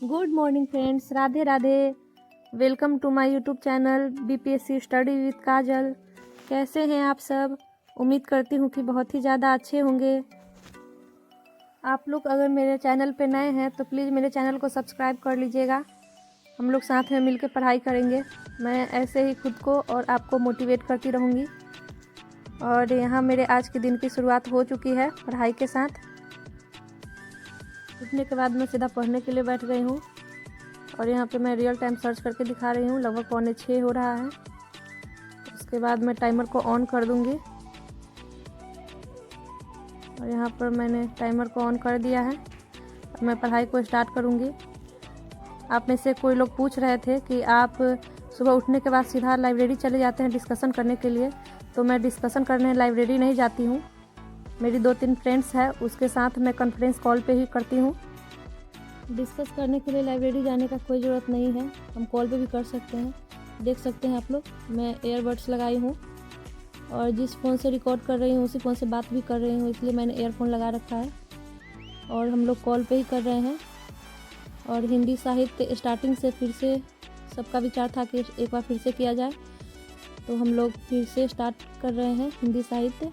Good morning friends, Radhe Radhe. Welcome to my YouTube channel BPSC study with Kajal. कैसे हैं आप सब? उम्मीद करती हूँ कि बहुत ही ज़्यादा अच्छे होंगे। आप लोग अगर मेरे चैनल पे नए हैं तो प्लीज़ मेरे चैनल को सब्सक्राइब कर लीजिएगा। हम लोग साथ में मिलकर पढ़ाई करेंगे। मैं ऐसे ही खुद को और आपको मोटिवेट करती रहूँगी। और यहाँ मेरे आज के दिन की शुरुआत हो चुकी है पढ़ाई के साथ। उठने के बाद मैं सीधा पढ़ने के लिए बैठ गई हूँ और यहाँ पे मैं रियल टाइम सर्च करके दिखा रही हूँ। लगभग 5:45 हो रहा है। उसके बाद मैं टाइमर को ऑन कर दूँगी और यहाँ पर मैंने टाइमर को ऑन कर दिया है। अब मैं पढ़ाई को स्टार्ट करूँगी। आप में से कोई लोग पूछ रहे थे कि आप सुबह उठने के बाद सीधा लाइब्रेरी चले जाते हैं डिस्कशन करने के लिए। तो मैं डिस्कशन करने लाइब्रेरी नहीं जाती हूँ। मेरी 2-3 फ्रेंड्स हैं, उसके साथ मैं कॉन्फ्रेंस कॉल पे ही करती हूँ। डिस्कस करने के लिए लाइब्रेरी जाने का कोई ज़रूरत नहीं है, हम कॉल पे भी कर सकते हैं। देख सकते हैं आप लोग, मैं एयरबड्स लगाई हूँ और जिस फ़ोन से रिकॉर्ड कर रही हूँ उसी फ़ोन से बात भी कर रही हूँ, इसलिए मैंने ईयरफोन लगा रखा है और हम लोग कॉल पे ही कर रहे हैं। और हिंदी साहित्य स्टार्टिंग से फिर से सबका विचार था कि एक बार फिर से किया जाए, तो हम लोग फिर से स्टार्ट कर रहे हैं हिंदी साहित्य।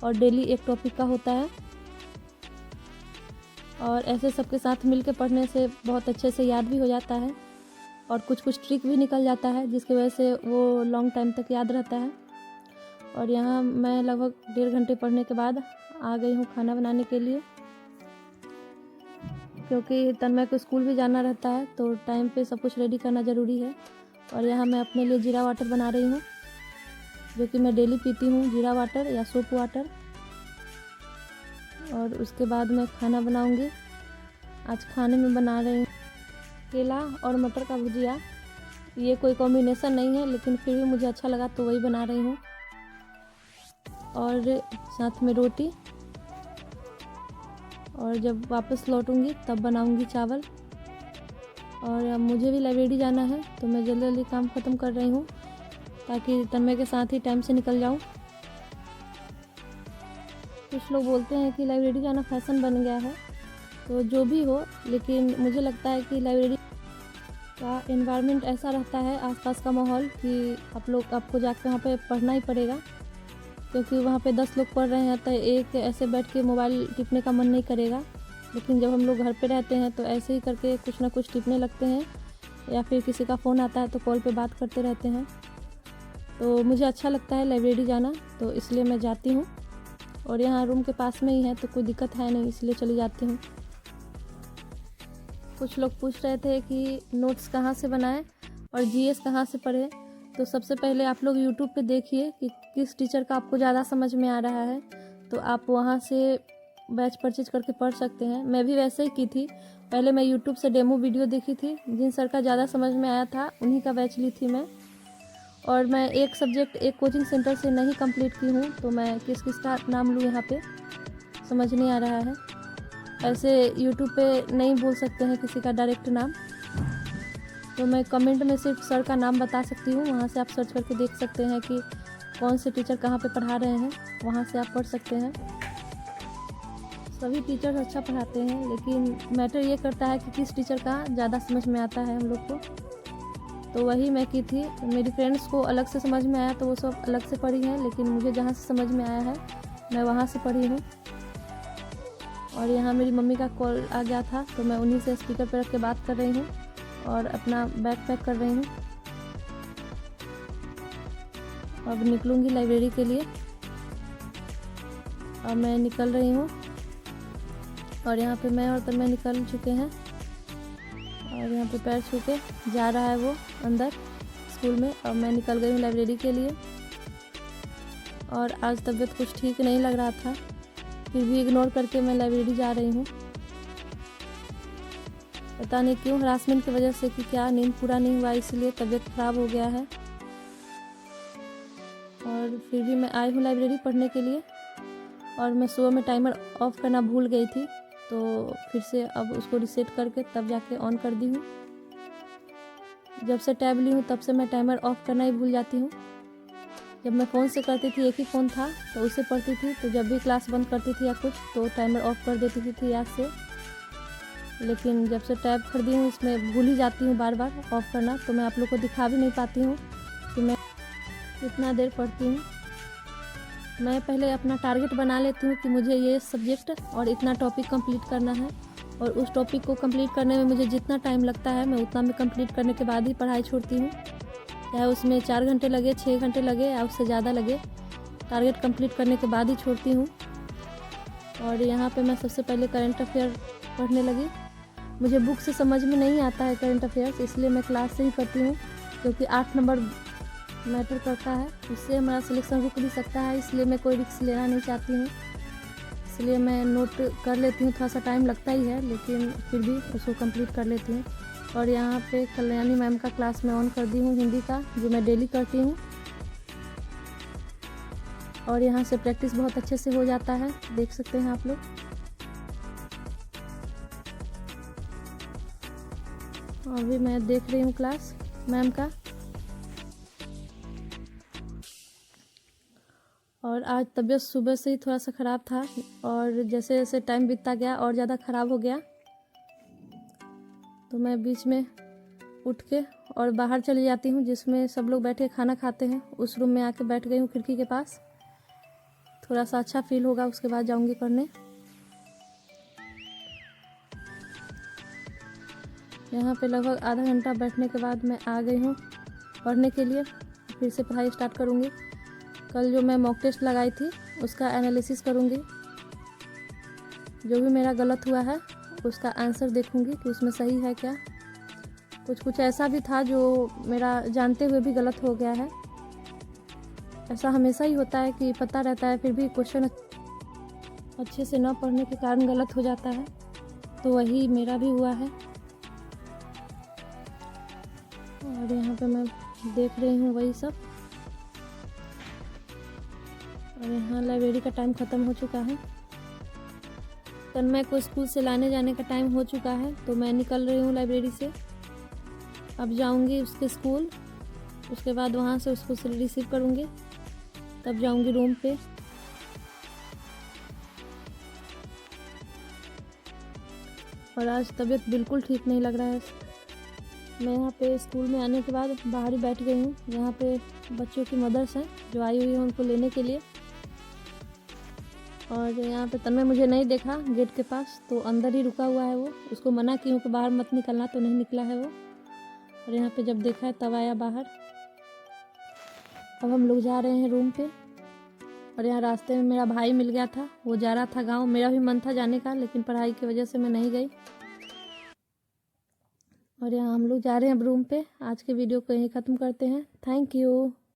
और डेली एक टॉपिक का होता है और ऐसे सबके साथ मिलकर पढ़ने से बहुत अच्छे से याद भी हो जाता है और कुछ कुछ ट्रिक भी निकल जाता है, जिसकी वजह से वो लॉन्ग टाइम तक याद रहता है। और यहाँ मैं लगभग 1.5 घंटे पढ़ने के बाद आ गई हूँ खाना बनाने के लिए, क्योंकि तन्मय को स्कूल भी जाना रहता है तो टाइम पे सब कुछ रेडी करना ज़रूरी है। और यहाँ मैं अपने लिए जीरा वाटर बना रही हूँ, जो कि मैं डेली पीती हूँ, जीरा वाटर या सूप वाटर। और उसके बाद मैं खाना बनाऊंगी। आज खाने में बना रही हूँ केला और मटर का भुजिया। ये कोई कॉम्बिनेशन नहीं है, लेकिन फिर भी मुझे अच्छा लगा तो वही बना रही हूँ। और साथ में रोटी। और जब वापस लौटूंगी तब बनाऊंगी चावल। और अब मुझे भी लाइब्रेरी जाना है तो मैं जल्दी जल्दी काम ख़त्म कर रही हूँ ताकि तन्मय के साथ ही टाइम से निकल जाऊँ। कुछ लोग बोलते हैं कि लाइब्रेरी जाना फैशन बन गया है, तो जो भी हो, लेकिन मुझे लगता है कि लाइब्रेरी का एनवायरनमेंट ऐसा रहता है, आसपास का माहौल, कि आपको जाकर वहाँ पे पढ़ना ही पड़ेगा। क्योंकि वहाँ पे 10 लोग पढ़ रहे हैं तो एक ऐसे बैठ के मोबाइल टिपने का मन नहीं करेगा। लेकिन जब हम लोग घर पे रहते हैं तो ऐसे ही करके कुछ ना कुछ टिपने लगते हैं, या फिर किसी का फ़ोन आता है तो कॉल पे बात करते रहते हैं। तो मुझे अच्छा लगता है लाइब्रेरी जाना, तो इसलिए मैं जाती हूँ। और यहाँ रूम के पास में ही है तो कोई दिक्कत है नहीं, इसलिए चली जाती हूँ। कुछ लोग पूछ रहे थे कि नोट्स कहाँ से बनाएं और जीएस कहाँ से पढ़ें। तो सबसे पहले आप लोग यूट्यूब पे देखिए कि किस टीचर का आपको ज़्यादा समझ में आ रहा है, तो आप वहाँ से बैच परचेज करके पढ़ सकते हैं। मैं भी वैसे ही की थी। पहले मैं यूट्यूब से डेमो वीडियो देखी थी, जिन सर का ज़्यादा समझ में आया था उन्हीं का बैच ली थी मैं। और मैं एक सब्जेक्ट एक कोचिंग सेंटर से नहीं कंप्लीट की हूँ, तो मैं किस किस का नाम लूँ यहाँ पे समझ नहीं आ रहा है। ऐसे यूट्यूब पे नहीं बोल सकते हैं किसी का डायरेक्ट नाम, तो मैं कमेंट में सिर्फ सर का नाम बता सकती हूँ। वहाँ से आप सर्च करके देख सकते हैं कि कौन से टीचर कहाँ पे पढ़ा रहे हैं, वहाँ से आप पढ़ सकते हैं। सभी टीचर्स अच्छा पढ़ाते हैं, लेकिन मैटर ये करता है कि किस टीचर का ज़्यादा समझ में आता है हम लोग को। तो वही मैं की थी। मेरी फ्रेंड्स को अलग से समझ में आया तो वो सब अलग से पढ़ी हैं, लेकिन मुझे जहाँ से समझ में आया है मैं वहाँ से पढ़ी हूँ। और यहाँ मेरी मम्मी का कॉल आ गया था तो मैं उन्हीं से स्पीकर पर रख के बात कर रही हूँ और अपना बैग पैक कर रही हूँ। अब निकलूँगी लाइब्रेरी के लिए। और मैं निकल रही हूँ और यहाँ पे मैं और तन्मय निकल चुके हैं। और यहाँ पे पैर छू के जा रहा है वो अंदर स्कूल में। और मैं निकल गई हूँ लाइब्रेरी के लिए। और आज तबीयत कुछ ठीक नहीं लग रहा था, फिर भी इग्नोर करके मैं लाइब्रेरी जा रही हूँ। पता नहीं क्यों, हरासमेंट की वजह से कि क्या, नींद पूरा नहीं हुआ इसलिए तबीयत ख़राब हो गया है। और फिर भी मैं आई हूँ लाइब्रेरी पढ़ने के लिए। और मैं सुबह में टाइमर ऑफ़ करना भूल गई थी, तो फिर से अब उसको रीसेट करके तब जाके ऑन कर दी हूँ। जब से टैब ली हूँ तब से मैं टाइमर ऑफ़ करना ही भूल जाती हूँ। जब मैं फ़ोन से करती थी, एक ही फ़ोन था तो उससे पढ़ती थी, तो जब भी क्लास बंद करती थी या कुछ तो टाइमर ऑफ़ कर देती थी याद से। लेकिन जब से टैब खरीदी हूँ इसमें भूल ही जाती हूँ बार बार ऑफ़ करना, तो मैं आप लोग को दिखा भी नहीं पाती हूँ कि मैं कितना देर पढ़ती हूँ। मैं पहले अपना टारगेट बना लेती हूँ कि मुझे ये सब्जेक्ट और इतना टॉपिक कंप्लीट करना है, और उस टॉपिक को कंप्लीट करने में मुझे जितना टाइम लगता है मैं उतना में कंप्लीट करने के बाद ही पढ़ाई छोड़ती हूँ, चाहे उसमें 4 घंटे लगे, 6 घंटे लगे या उससे ज़्यादा लगे, टारगेट कंप्लीट करने के बाद ही छोड़ती हूँ। और यहाँ पे मैं सबसे पहले करंट अफेयर पढ़ने लगी। मुझे बुक से समझ में नहीं आता है करंट अफेयर्स, इसलिए मैं क्लास से ही पढ़ती हूँ, क्योंकि 8 नंबर मैटर करता है, उससे हमारा सिलेक्शन रुक भी सकता है, इसलिए मैं कोई रिस्क लेना नहीं चाहती हूँ। इसलिए मैं नोट कर लेती हूँ, थोड़ा सा टाइम लगता ही है लेकिन फिर भी उसको कंप्लीट कर लेती हूँ। और यहाँ पे कल्याणी मैम का क्लास मैं ऑन कर दी हूँ हिंदी का, जो मैं डेली करती हूँ, और यहाँ से प्रैक्टिस बहुत अच्छे से हो जाता है, देख सकते हैं आप लोग। अभी मैं देख रही हूँ क्लास मैम का। और आज तबीयत सुबह से ही थोड़ा सा ख़राब था, और जैसे जैसे टाइम बीतता गया और ज़्यादा ख़राब हो गया, तो मैं बीच में उठ के और बाहर चली जाती हूँ, जिसमें सब लोग बैठे खाना खाते हैं, उस रूम में आके बैठ गई हूँ खिड़की के पास। थोड़ा सा अच्छा फील होगा, उसके बाद जाऊँगी पढ़ने। यहाँ पे लगभग आधा घंटा बैठने के बाद मैं आ गई हूँ पढ़ने के लिए। फिर से पढ़ाई स्टार्ट करूँगी। कल जो मैं मॉक टेस्ट लगाई थी उसका एनालिसिस करूँगी, जो भी मेरा गलत हुआ है उसका आंसर देखूँगी कि उसमें सही है क्या। कुछ ऐसा भी था जो मेरा जानते हुए भी गलत हो गया है। ऐसा हमेशा ही होता है कि पता रहता है फिर भी क्वेश्चन अच्छे से न पढ़ने के कारण गलत हो जाता है, तो वही मेरा भी हुआ है। और यहाँ पे मैं देख रही हूँ वही सब। और यहाँ लाइब्रेरी का टाइम ख़त्म हो चुका है। तन्मय को स्कूल से लाने जाने का टाइम हो चुका है, तो मैं निकल रही हूँ लाइब्रेरी से। अब जाऊँगी उसके स्कूल, उसके बाद वहाँ से उसको रिसीव करूँगी, तब जाऊँगी रूम पे। और आज तबीयत बिल्कुल ठीक नहीं लग रहा है। मैं यहाँ पे स्कूल में आने के बाद बाहर ही बैठ गई हूँ। यहाँ पे बच्चों की मदर्स हैं जो आई हुई हैं उनको लेने के लिए। और यहाँ पे तन्मय मुझे नहीं देखा गेट के पास, तो अंदर ही रुका हुआ है वो। उसको मना की हूँ कि बाहर मत निकलना, तो नहीं निकला है वो। और यहाँ पे जब देखा है तब आया बाहर। अब हम लोग जा रहे हैं रूम पे। और यहाँ रास्ते में मेरा भाई मिल गया था, वो जा रहा था गाँव। मेरा भी मन था जाने का, लेकिन पढ़ाई की वजह से मैं नहीं गई। और यहाँ हम लोग जा रहे हैं अब रूम पे। आज के वीडियो को यहीं ख़त्म करते हैं। Thank you.